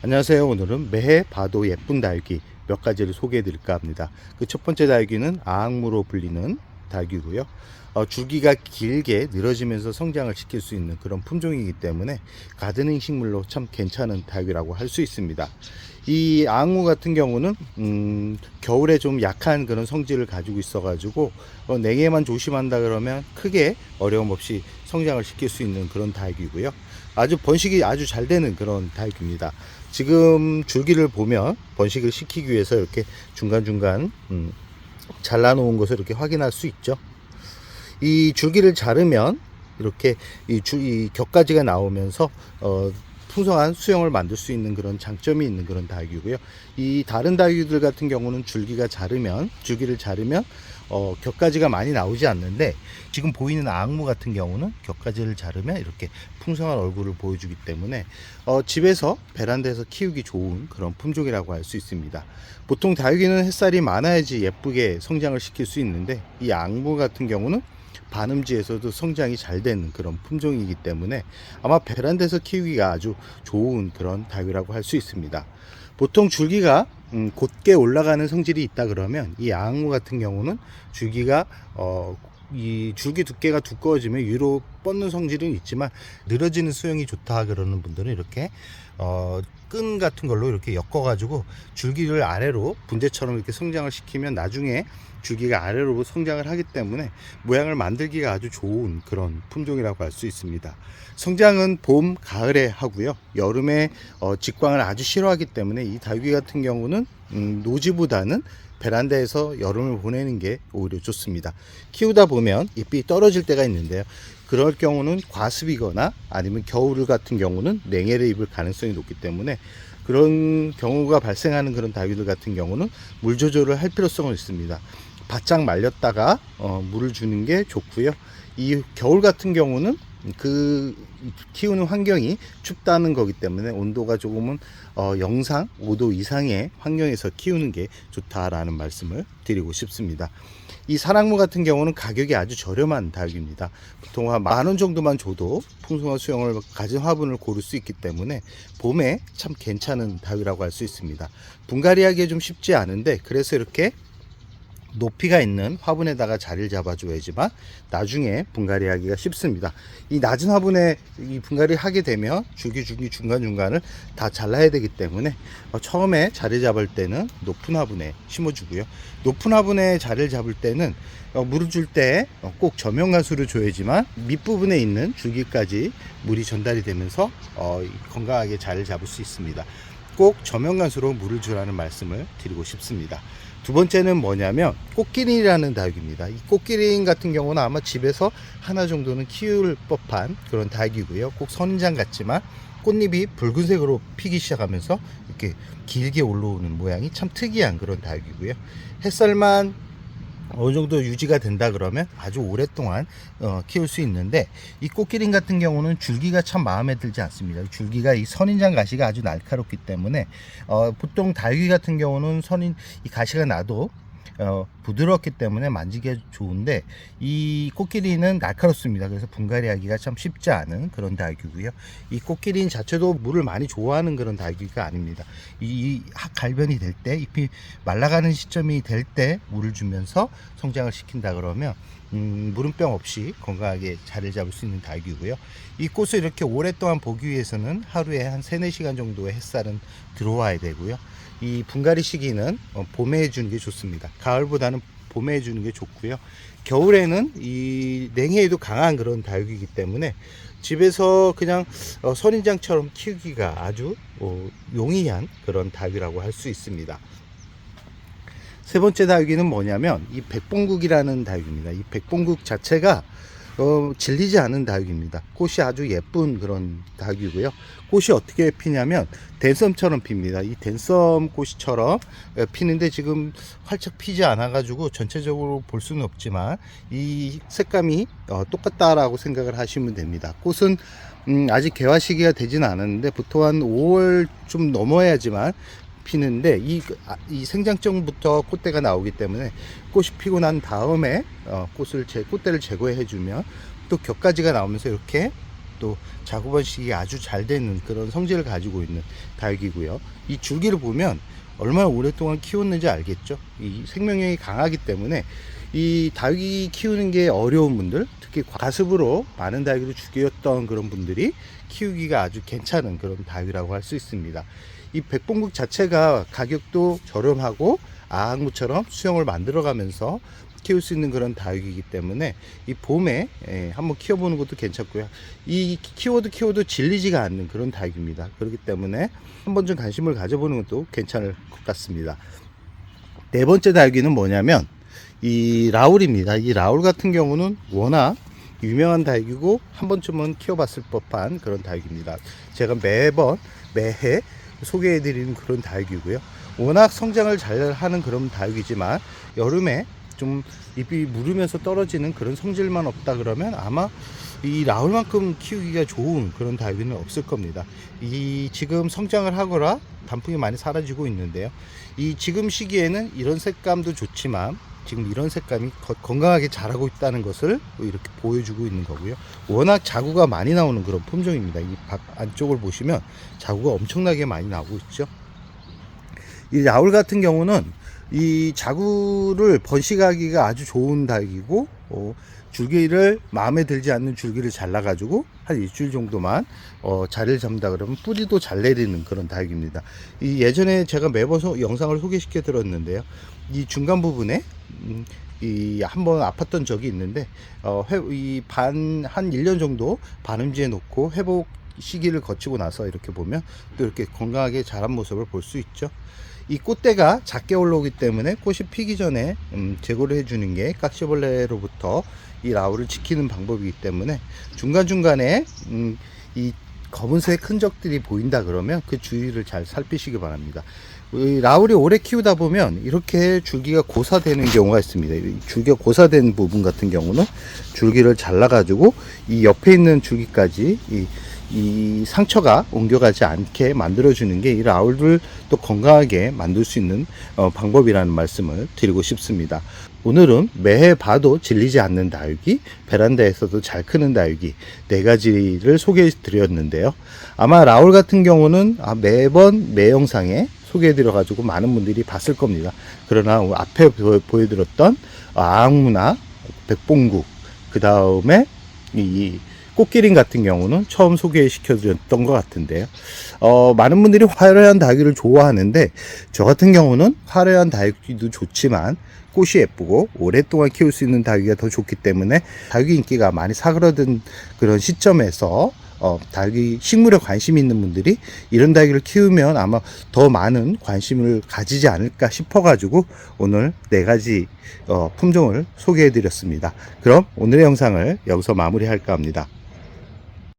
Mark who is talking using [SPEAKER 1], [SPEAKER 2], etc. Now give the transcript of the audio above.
[SPEAKER 1] 안녕하세요. 오늘은 매해 봐도 예쁜 다육이 몇 가지를 소개해 드릴까 합니다. 그 첫 번째 다육이는 아악무로 불리는 다육이고요. 줄기가 길게 늘어지면서 성장을 시킬 수 있는 그런 품종이기 때문에 가드닝 식물로 참 괜찮은 다육이라고 할 수 있습니다. 이 아악무 같은 경우는 겨울에 좀 약한 그런 성질을 가지고 있어 가지고 냉해만 조심한다 그러면 크게 어려움 없이 성장을 시킬 수 있는 그런 다육이고요. 아주 번식이 아주 잘 되는 그런 다육입니다. 지금 줄기를 보면 번식을 시키기 위해서 이렇게 중간중간 잘라 놓은 것을 이렇게 확인할 수 있죠. 이 줄기를 자르면 이렇게 이 격가지가 나오면서 풍성한 수영을 만들 수 있는 그런 장점이 있는 그런 다육이고요. 이 다른 다육이들 같은 경우는 줄기를 자르면 격가지가 많이 나오지 않는데, 지금 보이는 아악무 같은 경우는 격가지를 자르면 이렇게 풍성한 얼굴을 보여주기 때문에 집에서 베란다에서 키우기 좋은 그런 품종이라고 할 수 있습니다. 보통 다육이는 햇살이 많아야지 예쁘게 성장을 시킬 수 있는데, 이 아악무 같은 경우는 반음지에서도 성장이 잘 되는 그런 품종이기 때문에 아마 베란다에서 키우기가 아주 좋은 그런 다육이라고 할 수 있습니다. 보통 줄기가 곧게 올라가는 성질이 있다 그러면 이 아악무 같은 경우는 줄기가 이 줄기 두께가 두꺼워지면 위로 뻗는 성질은 있지만 늘어지는 수영이 좋다 그러는 분들은 이렇게 끈 같은 걸로 이렇게 엮어 가지고 줄기를 아래로 분재처럼 이렇게 성장을 시키면 나중에 줄기가 아래로 성장을 하기 때문에 모양을 만들기가 아주 좋은 그런 품종이라고 할 수 있습니다. 성장은 봄, 가을에 하고요. 여름에 직광을 아주 싫어하기 때문에 이 다육이 같은 경우는 노지보다는 베란다에서 여름을 보내는 게 오히려 좋습니다. 키우다 보면 잎이 떨어질 때가 있는데요. 그럴 경우는 과습이거나 아니면 겨울 같은 경우는 냉해를 입을 가능성이 높기 때문에 그런 경우가 발생하는 그런 다육이들 같은 경우는 물 조절을 할 필요성은 있습니다. 바짝 말렸다가 물을 주는 게 좋고요. 이 겨울 같은 경우는 그 키우는 환경이 춥다는 거기 때문에 온도가 조금은 영상 5도 이상의 환경에서 키우는 게 좋다라는 말씀을 드리고 싶습니다. 이 산악무 같은 경우는 가격이 아주 저렴한 다육입니다. 보통 한 10,000원 정도만 줘도 풍성한 수영을 가진 화분을 고를 수 있기 때문에 봄에 참 괜찮은 다육이라고 할 수 있습니다. 분갈이 하기가 좀 쉽지 않은데, 그래서 이렇게 높이가 있는 화분에다가 자리를 잡아줘야지만 나중에 분갈이 하기가 쉽습니다. 이 낮은 화분에 이 분갈이 하게 되면 줄기 중간중간을 다 잘라야 되기 때문에 처음에 자리 잡을 때는 높은 화분에 심어주고요. 높은 화분에 자리를 잡을 때는 물을 줄 때 꼭 저명가수를 줘야지만 밑부분에 있는 줄기까지 물이 전달이 되면서 건강하게 자리를 잡을 수 있습니다. 꼭 저명간수로 물을 주라는 말씀을 드리고 싶습니다. 두 번째는 뭐냐면 꽃기린이라는 다육입니다. 이 꽃기린 같은 경우는 아마 집에서 하나 정도는 키울 법한 그런 다육이고요. 꼭 선인장 같지만 꽃잎이 붉은색으로 피기 시작하면서 이렇게 길게 올라오는 모양이 참 특이한 그런 다육이고요. 햇살만 어느 정도 유지가 된다 그러면 아주 오랫동안 키울 수 있는데, 이 꽃기린 같은 경우는 줄기가 참 마음에 들지 않습니다. 줄기가 이 선인장 가시가 아주 날카롭기 때문에 보통 다육이 같은 경우는 이 가시가 나도 부드럽기 때문에 만지기가 좋은데, 이 꽃기린은 날카롭습니다. 그래서 분갈이 하기가 참 쉽지 않은 그런 다육이고요. 이 꽃기린 자체도 물을 많이 좋아하는 그런 다육이가 아닙니다. 이 갈변이 될 때, 잎이 말라가는 시점이 될 때 물을 주면서 성장을 시킨다 그러면 물음병 없이 건강하게 자리를 잡을 수 있는 다육이고요. 이 꽃을 이렇게 오랫동안 보기 위해서는 하루에 한 3-4시간 정도의 햇살은 들어와야 되고요. 이 분갈이 시기는 봄에 해주는 게 좋습니다. 가을보다는 봄에 해주는 게 좋고요. 겨울에는 이 냉해에도 강한 그런 다육이기 때문에 집에서 그냥 선인장처럼 키우기가 아주 용이한 그런 다육이라고 할 수 있습니다. 세 번째 다육이는 뭐냐면 이 백봉국이라는 다육입니다. 이 백봉국 자체가 질리지 않은 다육입니다. 꽃이 아주 예쁜 그런 다육이고요. 꽃이 어떻게 피냐면 댄섬처럼 핍니다. 이 댄섬 꽃처럼 피는데 지금 활짝 피지 않아 가지고 전체적으로 볼 수는 없지만 이 색감이 똑같다라고 생각을 하시면 됩니다. 꽃은 아직 개화 시기가 되지는 않았는데 보통 한 5월 좀 넘어야지만 피는데, 이 생장점부터 꽃대가 나오기 때문에 꽃이 피고 난 다음에 꽃대를 제거해 주면 또 격가지가 나오면서 이렇게 또 자구 번식이 아주 잘 되는 그런 성질을 가지고 있는 다육이고요. 이 줄기를 보면 얼마나 오랫동안 키웠는지 알겠죠. 이 생명력이 강하기 때문에 이 다육이 키우는 게 어려운 분들, 특히 가습으로 많은 다육이를 죽였던 그런 분들이 키우기가 아주 괜찮은 그런 다육이라고 할 수 있습니다. 이 백봉국 자체가 가격도 저렴하고 아항무처럼 수영을 만들어 가면서 키울 수 있는 그런 다육이기 때문에 이 봄에 한번 키워보는 것도 괜찮고요. 이 키워도 질리지가 않는 그런 다육입니다. 그렇기 때문에 한번 좀 관심을 가져보는 것도 괜찮을 것 같습니다. 네 번째 다육이는 뭐냐면 이 라울입니다. 이 라울 같은 경우는 워낙 유명한 다육이고 한 번쯤은 키워봤을 법한 그런 다육입니다. 제가 매해 소개해드리는 그런 다육이고요. 워낙 성장을 잘 하는 그런 다육이지만 여름에 좀 잎이 무르면서 떨어지는 그런 성질만 없다 그러면 아마 이 라울만큼 키우기가 좋은 그런 다육이는 없을 겁니다. 이 지금 성장을 하거나 단풍이 많이 사라지고 있는데요. 이 지금 시기에는 이런 색감도 좋지만 지금 이런 색감이 건강하게 자라고 있다는 것을 이렇게 보여주고 있는 거고요. 워낙 자구가 많이 나오는 그런 품종입니다. 이 밖 안쪽을 보시면 자구가 엄청나게 많이 나오고 있죠. 이 라울 같은 경우는 이 자구를 번식하기가 아주 좋은 다육이고 줄기를 마음에 들지 않는 줄기를 잘라가지고 한 일주일 정도만 자리를 잡는다 그러면 뿌리도 잘 내리는 그런 다육입니다. 이 예전에 제가 매번 영상을 소개시켜 드렸는데요. 이 중간 부분에 이 한번 아팠던 적이 있는데 한 1년 정도 반음지에 놓고 회복 시기를 거치고 나서 이렇게 보면 또 이렇게 건강하게 자란 모습을 볼 수 있죠. 이 꽃대가 작게 올라오기 때문에 꽃이 피기 전에 제거를 해주는 게 깍지벌레로부터 이 라울을 지키는 방법이기 때문에 중간중간에 이 검은색 흔적들이 보인다 그러면 그 주위를 잘 살피시기 바랍니다. 이 라울이 오래 키우다 보면 이렇게 줄기가 고사되는 경우가 있습니다. 이 줄기가 고사된 부분 같은 경우는 줄기를 잘라 가지고 이 옆에 있는 줄기까지 이 상처가 옮겨가지 않게 만들어주는 게 이 라울을 또 건강하게 만들 수 있는 방법이라는 말씀을 드리고 싶습니다. 오늘은 매해 봐도 질리지 않는 다육이, 베란다에서도 잘 크는 다육이 4가지를 소개해 드렸는데요. 아마 라울 같은 경우는 매번 매 영상에 소개해 드려 가지고 많은 분들이 봤을 겁니다. 그러나 앞에 보여드렸던 아항무나 백봉국, 그 다음에 이 꽃기린 같은 경우는 처음 소개시켜 드렸던 것 같은데요. 많은 분들이 화려한 다육이를 좋아하는데 저 같은 경우는 화려한 다육이도 좋지만 꽃이 예쁘고 오랫동안 키울 수 있는 다육이가 더 좋기 때문에 다육이 인기가 많이 사그러든 그런 시점에서 다육이 식물에 관심이 있는 분들이 이런 다육이를 키우면 아마 더 많은 관심을 가지지 않을까 싶어 가지고 오늘 4가지 품종을 소개해 드렸습니다. 그럼 오늘의 영상을 여기서 마무리할까 합니다.